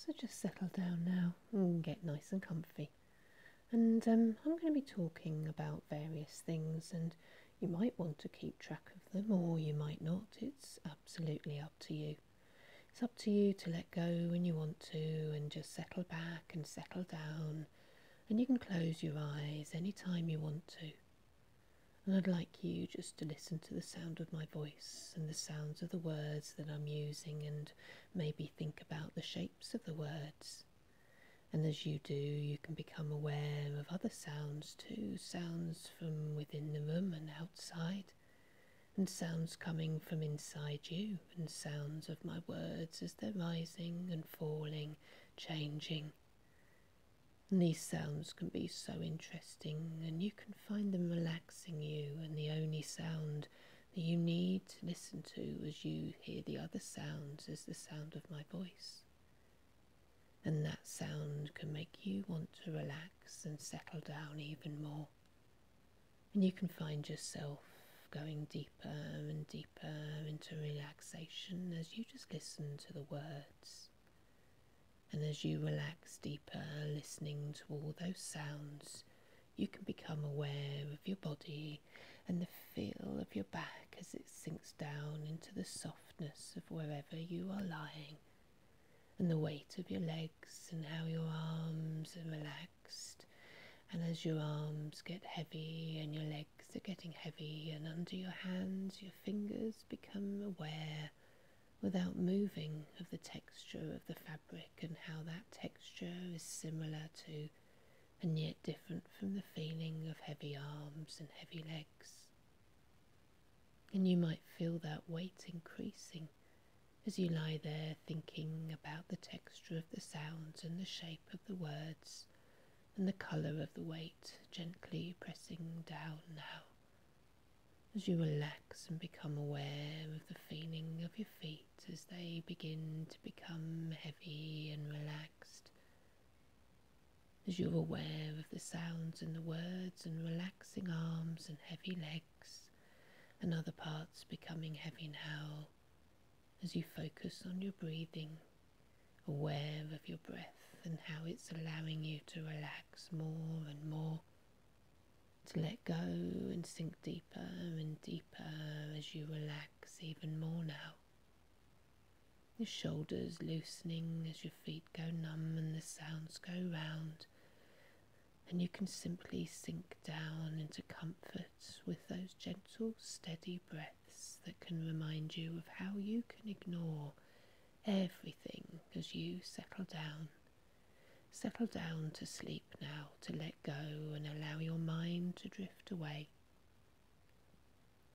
So just settle down now and get nice and comfy. And I'm going to be talking about various things, and you might want to keep track of them or you might not. It's absolutely up to you. It's up to you to let go when you want to and just settle back and settle down. And you can close your eyes anytime you want to. And I'd like you just to listen to the sound of my voice and the sounds of the words that I'm using, and maybe think about the shapes of the words. And as you do, you can become aware of other sounds too, sounds from within the room and outside, and sounds coming from inside you, and sounds of my words as they're rising and falling, changing. And these sounds can be so interesting, and you can find them relaxing you, and the only sound that you need to listen to as you hear the other sounds is the sound of my voice. And that sound can make you want to relax and settle down even more. And you can find yourself going deeper and deeper into relaxation as you just listen to the words. And as you relax deeper, listening to all those sounds, you can become aware of your body and the feel of your back as it sinks down into the softness of wherever you are lying, and the weight of your legs and how your arms are relaxed. And as your arms get heavy and your legs are getting heavy, and under your hands your fingers become aware without moving of the texture of the fabric, and how that texture is similar to and yet different from the feeling of heavy arms and heavy legs. And you might feel that weight increasing as you lie there thinking about the texture of the sounds and the shape of the words and the colour of the weight gently pressing down now. As you relax and become aware of the feeling of your feet as they begin to become heavy and relaxed. As you're aware of the sounds and the words and relaxing arms and heavy legs and other parts becoming heavy now. As you focus on your breathing, aware of your breath and how it's allowing you to relax more and more, to let go and sink deeper and deeper as you relax even more now. Your shoulders loosening as your feet go numb and the sounds go round, and you can simply sink down into comfort with those gentle, steady breaths that can remind you of how you can ignore everything as you settle down. Settle down to sleep now, to let go and allow your mind to drift away.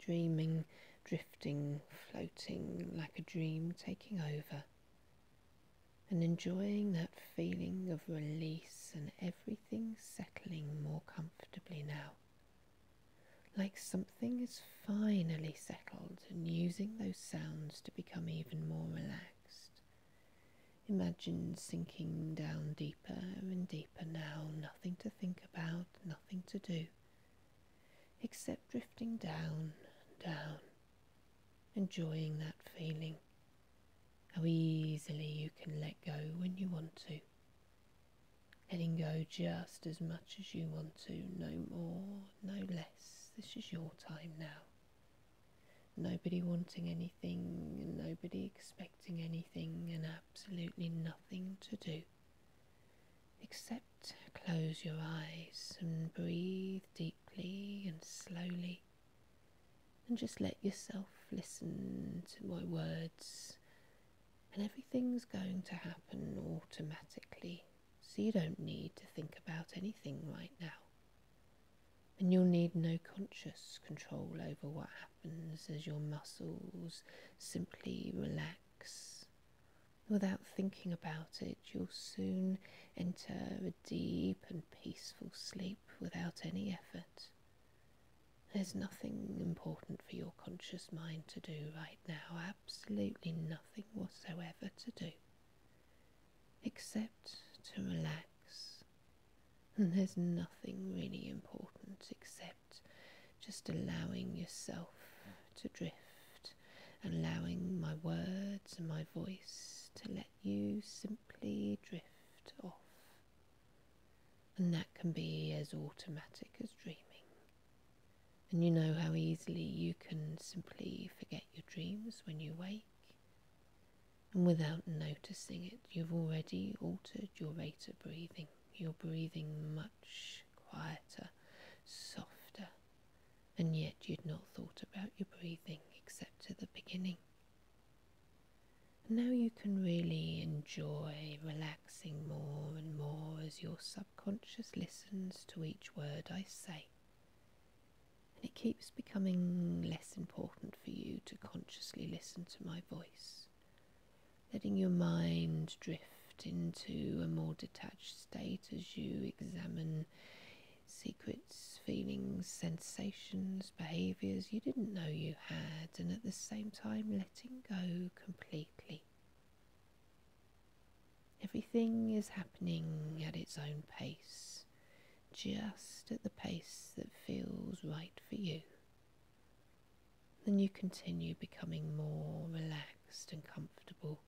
Dreaming, drifting, floating like a dream taking over. And enjoying that feeling of release and everything settling more comfortably now. Like something is finally settled, and using those sounds to become even more relaxed. Imagine sinking down deeper and deeper now, nothing to think about, nothing to do, except drifting down and down, enjoying that feeling, how easily you can let go when you want to, letting go just as much as you want to, no more, no less. This is your time now. Nobody wanting anything and nobody expecting anything, and absolutely nothing to do except close your eyes and breathe deeply and slowly, and just let yourself listen to my words, and everything's going to happen automatically, so you don't need to think about anything right now. And you'll need no conscious control over what happens as your muscles simply relax. Without thinking about it, you'll soon enter a deep and peaceful sleep without any effort. There's nothing important for your conscious mind to do right now, absolutely nothing whatsoever to do, except to relax. And there's nothing really important except just allowing yourself to drift, allowing my words and my voice to let you simply simply drift off. And that can be as automatic as dreaming. And you know how easily you can simply forget your dreams when you wake. And without noticing it, you've already altered your rate of breathing. You're breathing much quieter, softer, and yet you'd not thought about your breathing except at the beginning. And now you can really enjoy relaxing more and more as your subconscious listens to each word I say. And it keeps becoming less important for you to consciously listen to my voice, letting your mind drift into a more detached state as you examine secrets, feelings, sensations, behaviours you didn't know you had, and at the same time letting go completely. Everything is happening at its own pace, just at the pace that feels right for you. Then you continue becoming more relaxed and comfortable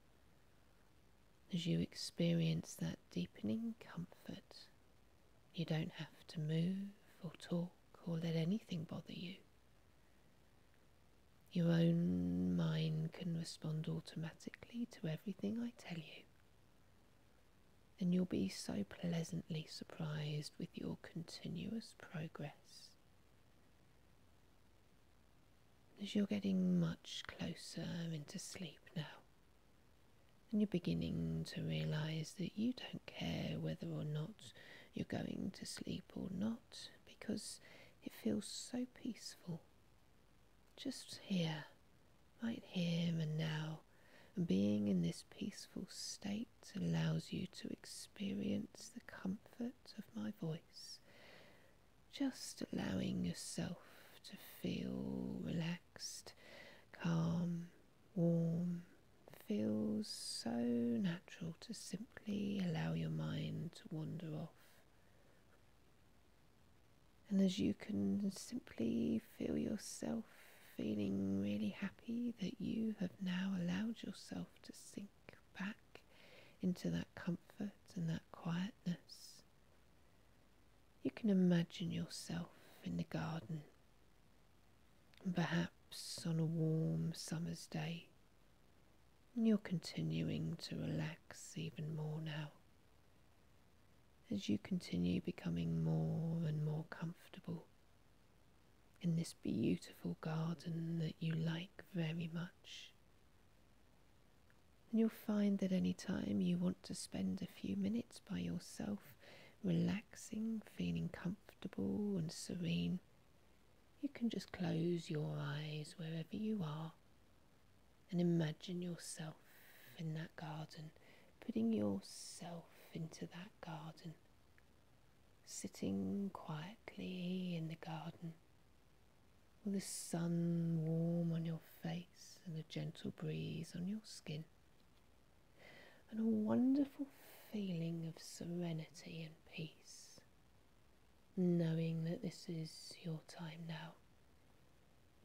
as you experience that deepening comfort. You don't have to move or talk or let anything bother you. Your own mind can respond automatically to everything I tell you. And you'll be so pleasantly surprised with your continuous progress. As you're getting much closer into sleep now, and you're beginning to realise that you don't care whether or not you're going to sleep or not, because it feels so peaceful. Just here, right here and now, and being in this peaceful state allows you to experience the comfort of my voice, just allowing yourself to feel relaxed, calm, warm. Feels so natural to simply allow your mind to wander off. And as you can simply feel yourself feeling really happy that you have now allowed yourself to sink back into that comfort and that quietness, you can imagine yourself in the garden, and perhaps on a warm summer's day. And you're continuing to relax even more now, as you continue becoming more and more comfortable in this beautiful garden that you like very much. And you'll find that any time you want to spend a few minutes by yourself, relaxing, feeling comfortable and serene, you can just close your eyes wherever you are and imagine yourself in that garden, putting yourself into that garden, sitting quietly in the garden with the sun warm on your face and a gentle breeze on your skin, and a wonderful feeling of serenity and peace, knowing that this is your time now.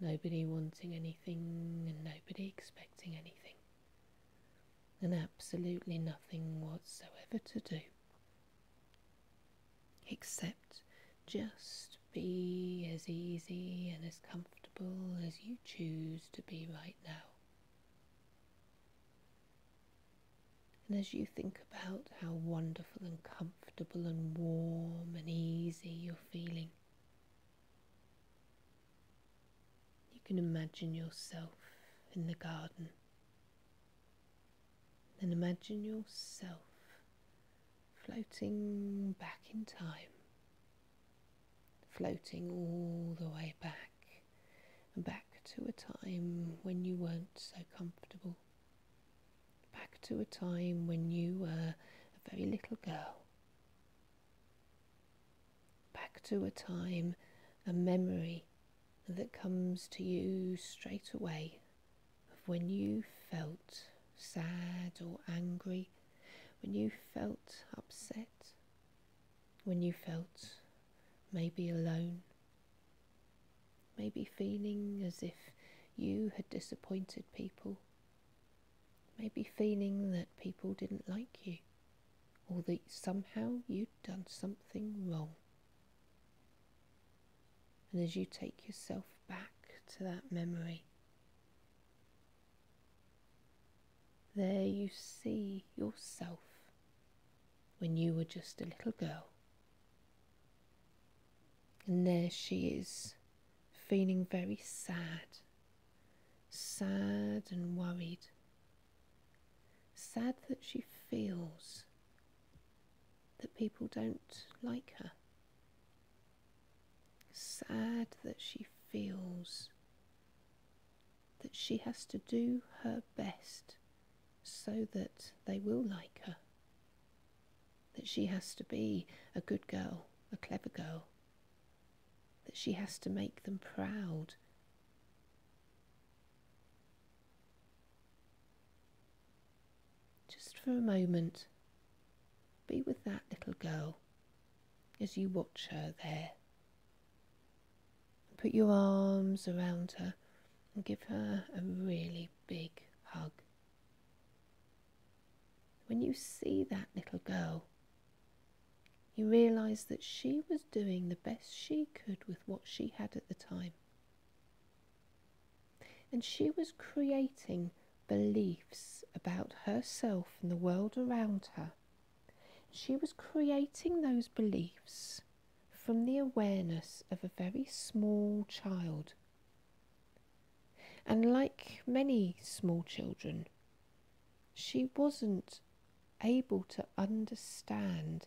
Nobody wanting anything and nobody expecting anything, and absolutely nothing whatsoever to do except just be as easy and as comfortable as you choose to be right now. And as you think about how wonderful and comfortable and warm and easy you're feeling, you can imagine yourself in the garden, and imagine yourself floating back in time, floating all the way back, and back to a time when you weren't so comfortable, back to a time when you were a very little girl, back to a time, a memory that comes to you straight away of when you felt sad or angry, when you felt upset, when you felt maybe alone, maybe feeling as if you had disappointed people, maybe feeling that people didn't like you, or that somehow you'd done something wrong. And as you take yourself back to that memory, there you see yourself when you were just a little girl. And there she is, feeling very sad and worried. Sad that she feels that people don't like her. Sad that she feels that she has to do her best so that they will like her. That she has to be a good girl, a clever girl. That she has to make them proud. Just for a moment, be with that little girl as you watch her there. Put your arms around her and give her a really big hug. When you see that little girl, you realise that she was doing the best she could with what she had at the time. And she was creating beliefs about herself and the world around her. She was creating those beliefs from the awareness of a very small child. And like many small children, she wasn't able to understand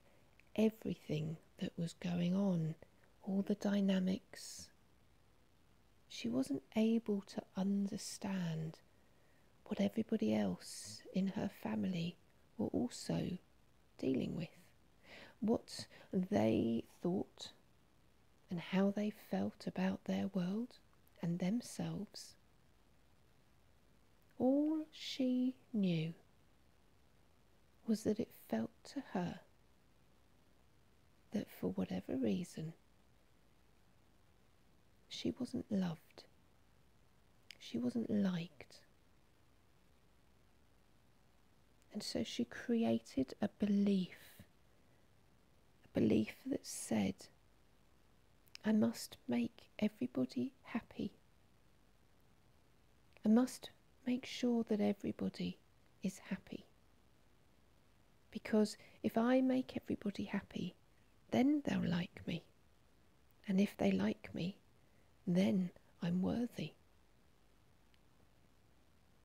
everything that was going on, all the dynamics. She wasn't able to understand what everybody else in her family were also dealing with, what they thought and how they felt about their world and themselves. All she knew was that it felt to her that for whatever reason she wasn't loved, she wasn't liked. And so she created a belief that said, I must make everybody happy. I must make sure that everybody is happy. Because if I make everybody happy, then they'll like me. And if they like me, then I'm worthy.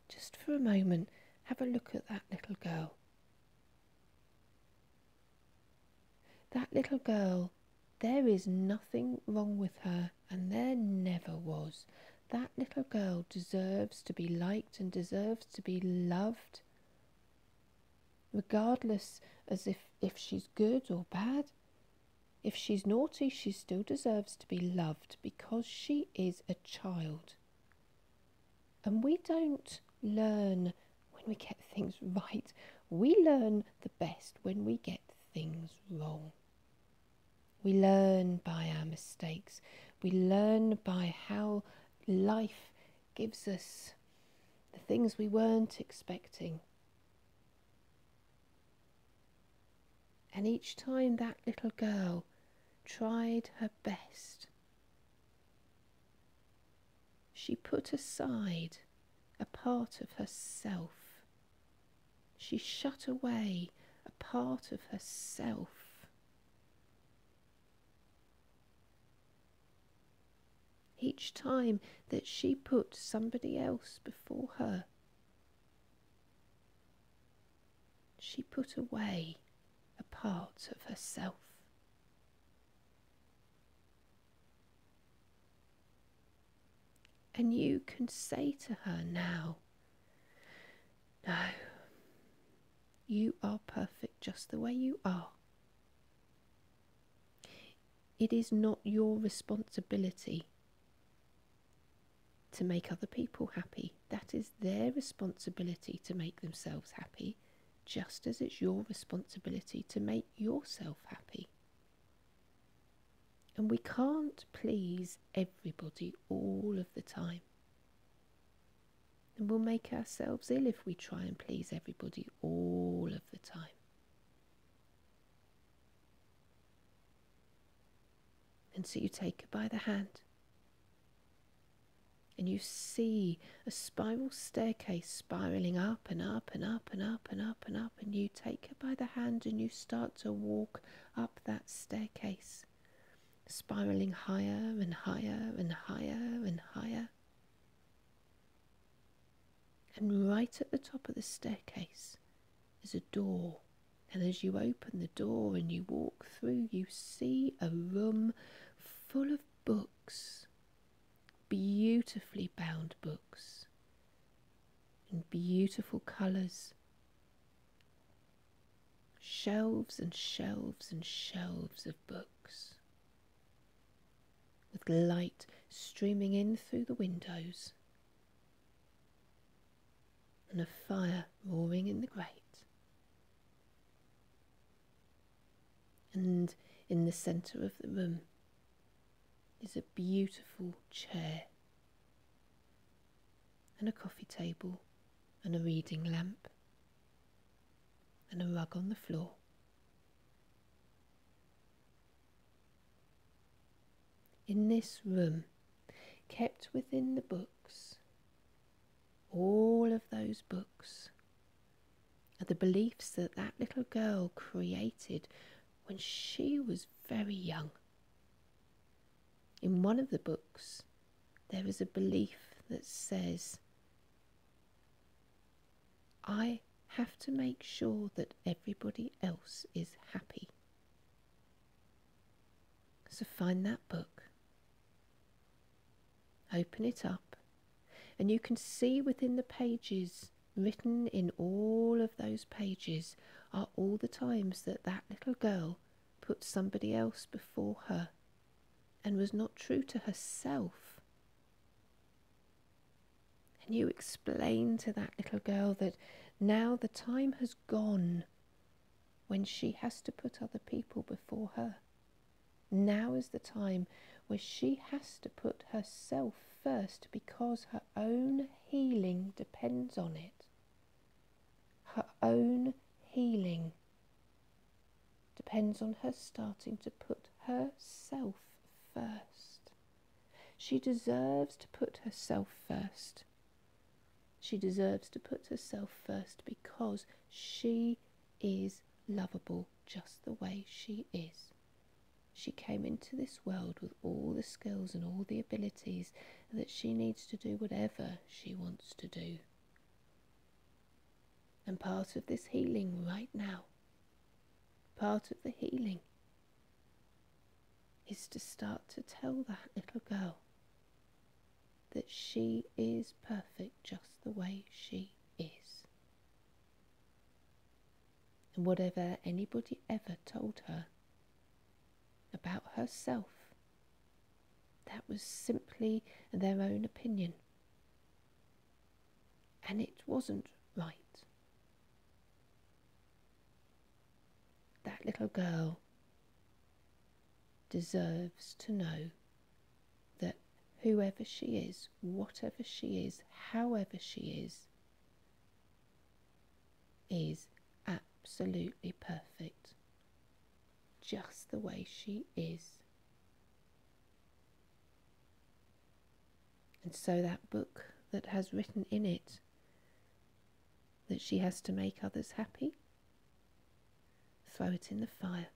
Just for a moment, have a look at that little girl. That little girl, there is nothing wrong with her, and there never was. That little girl deserves to be liked and deserves to be loved, regardless as if she's good or bad. If she's naughty, she still deserves to be loved because she is a child. And we don't learn when we get things right. We learn the best when we get things wrong. We learn by our mistakes. We learn by how life gives us the things we weren't expecting. And each time that little girl tried her best, she put aside a part of herself. She shut away a part of herself. Each time that she put somebody else before her, she put away a part of herself. And you can say to her now, no, you are perfect just the way you are. It is not your responsibility to make other people happy. That is their responsibility to make themselves happy, just as it's your responsibility to make yourself happy. And we can't please everybody all of the time. And we'll make ourselves ill if we try and please everybody all of the time. And so you take her by the hand, and you see a spiral staircase spiraling up and up and up and up and up and up, and you take her by the hand and you start to walk up that staircase, spiraling higher and higher and higher and higher. And right at the top of the staircase is a door. And as you open the door and you walk through, you see a room full of books, beautifully bound books, in beautiful colours. Shelves and shelves and shelves of books, with light streaming in through the windows, and a fire roaring in the grate. And in the centre of the room is a beautiful chair, and a coffee table, and a reading lamp, and a rug on the floor. In this room, kept within the books, all of those books, are the beliefs that that little girl created when she was very young. In one of the books, there is a belief that says, I have to make sure that everybody else is happy. So find that book, open it up, and you can see within the pages, written in all of those pages, are all the times that that little girl put somebody else before her and was not true to herself. And you explain to that little girl that now the time has gone when she has to put other people before her. Now is the time where she has to put herself first, because her own healing depends on it. Her own healing depends on her starting to put herself first. She deserves to put herself first. She deserves to put herself first because she is lovable just the way she is. She came into this world with all the skills and all the abilities, and that she needs to do whatever she wants to do. And part of this healing right now, part of the healing, is to start to tell that little girl that she is perfect just the way she is. And whatever anybody ever told her about herself, that was simply their own opinion, and it wasn't right. That little girl deserves to know that whoever she is, whatever she is, however she is absolutely perfect, just the way she is. And so that book that has written in it that she has to make others happy, throw it in the fire.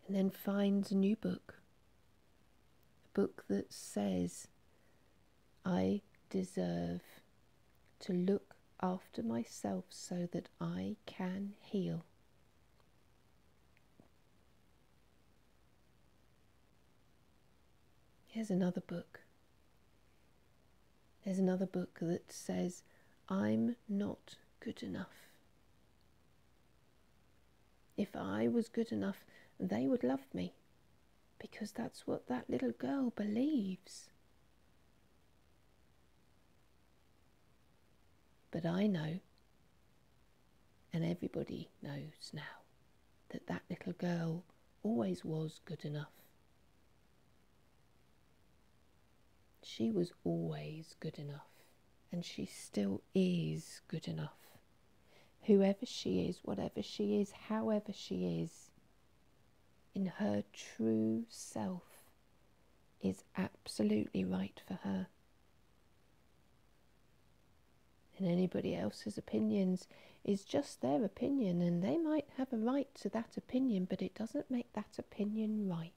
And then find a new book, a book that says, I deserve to look after myself so that I can heal. Here's another book. There's another book that says, I'm not good enough. If I was good enough, they would love me, because that's what that little girl believes. But I know, and everybody knows now, that that little girl always was good enough. She was always good enough, and she still is good enough. Whoever she is, whatever she is, however she is, in her true self is absolutely right for her. And anybody else's opinions is just their opinion, and they might have a right to that opinion, but it doesn't make that opinion right.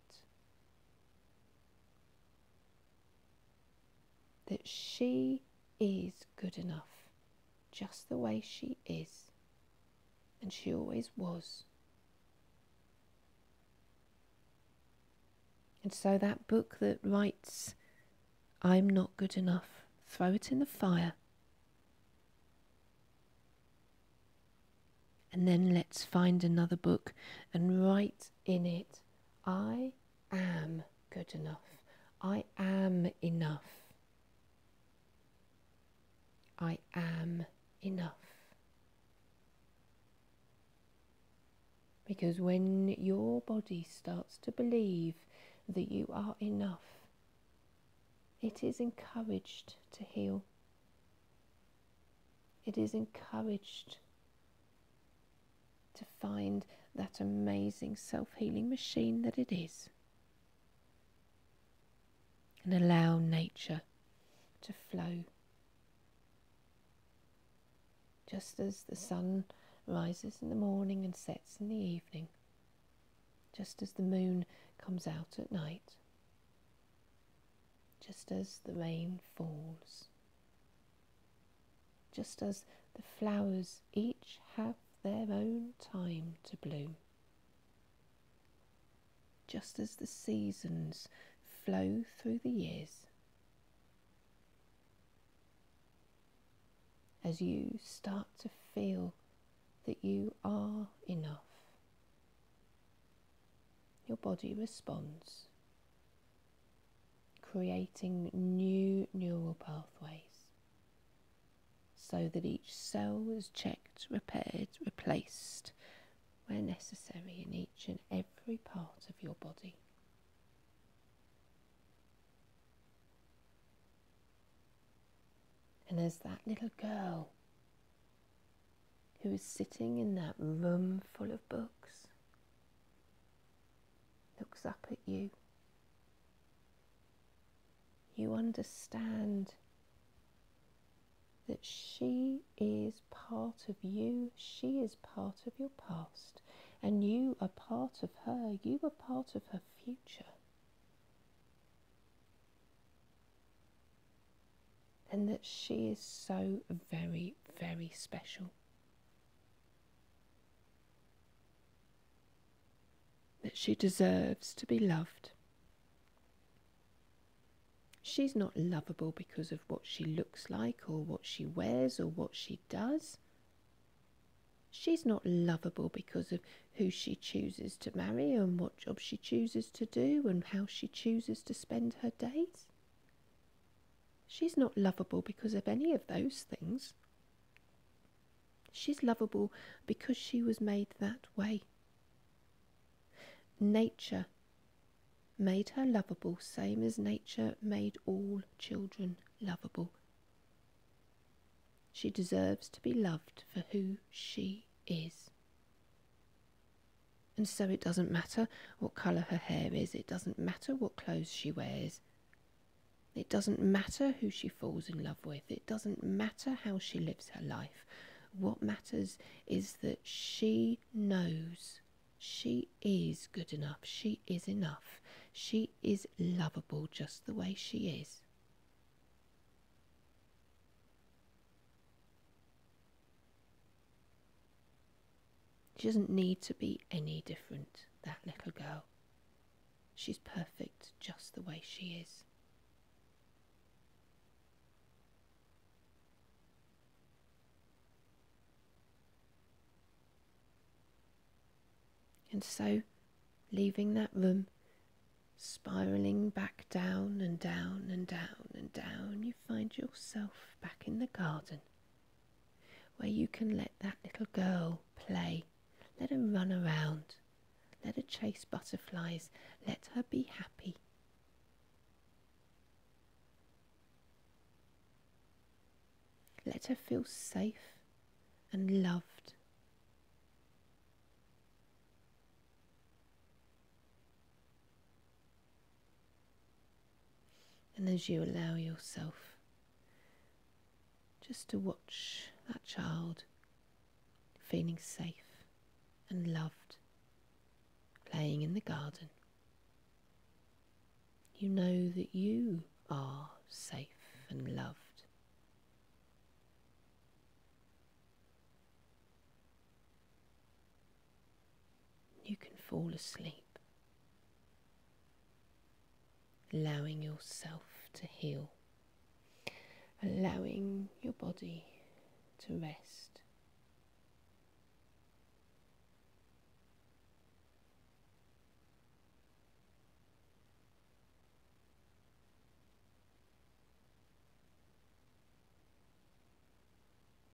That she is good enough, just the way she is, and she always was. And so that book that writes, "I'm not good enough," throw it in the fire. And then let's find another book and write in it, "I am good enough. I am enough. I am enough." Because when your body starts to believe that you are enough, it is encouraged to heal. It is encouraged to find that amazing self-healing machine that it is, and allow nature to flow. Just as the sun rises in the morning and sets in the evening, just as the moon comes out at night, just as the rain falls, just as the flowers each have their own time to bloom, just as the seasons flow through the years, as you start to feel that you are enough, your body responds, creating new neural pathways, so that each cell is checked, repaired, replaced where necessary in each and every part of your body. And as that little girl who is sitting in that room full of books looks up at you, you understand that she is part of you, she is part of your past, and you are part of her, you are part of her future. And that she is so very, very special. That she deserves to be loved. She's not lovable because of what she looks like or what she wears or what she does. She's not lovable because of who she chooses to marry and what job she chooses to do and how she chooses to spend her days. She's not lovable because of any of those things. She's lovable because she was made that way. Nature made her lovable, same as nature made all children lovable. She deserves to be loved for who she is. And so it doesn't matter what colour her hair is, it doesn't matter what clothes she wears, it doesn't matter who she falls in love with, it doesn't matter how she lives her life. What matters is that she knows she is good enough, she is enough, she is lovable just the way she is. She doesn't need to be any different, that little girl. She's perfect just the way she is. And so, leaving that room, spiralling back down and down and down and down, you find yourself back in the garden, where you can let that little girl play. Let her run around. Let her chase butterflies. Let her be happy. Let her feel safe and loved. And as you allow yourself just to watch that child feeling safe and loved, playing in the garden, you know that you are safe and loved. You can fall asleep, allowing yourself to heal, allowing your body to rest.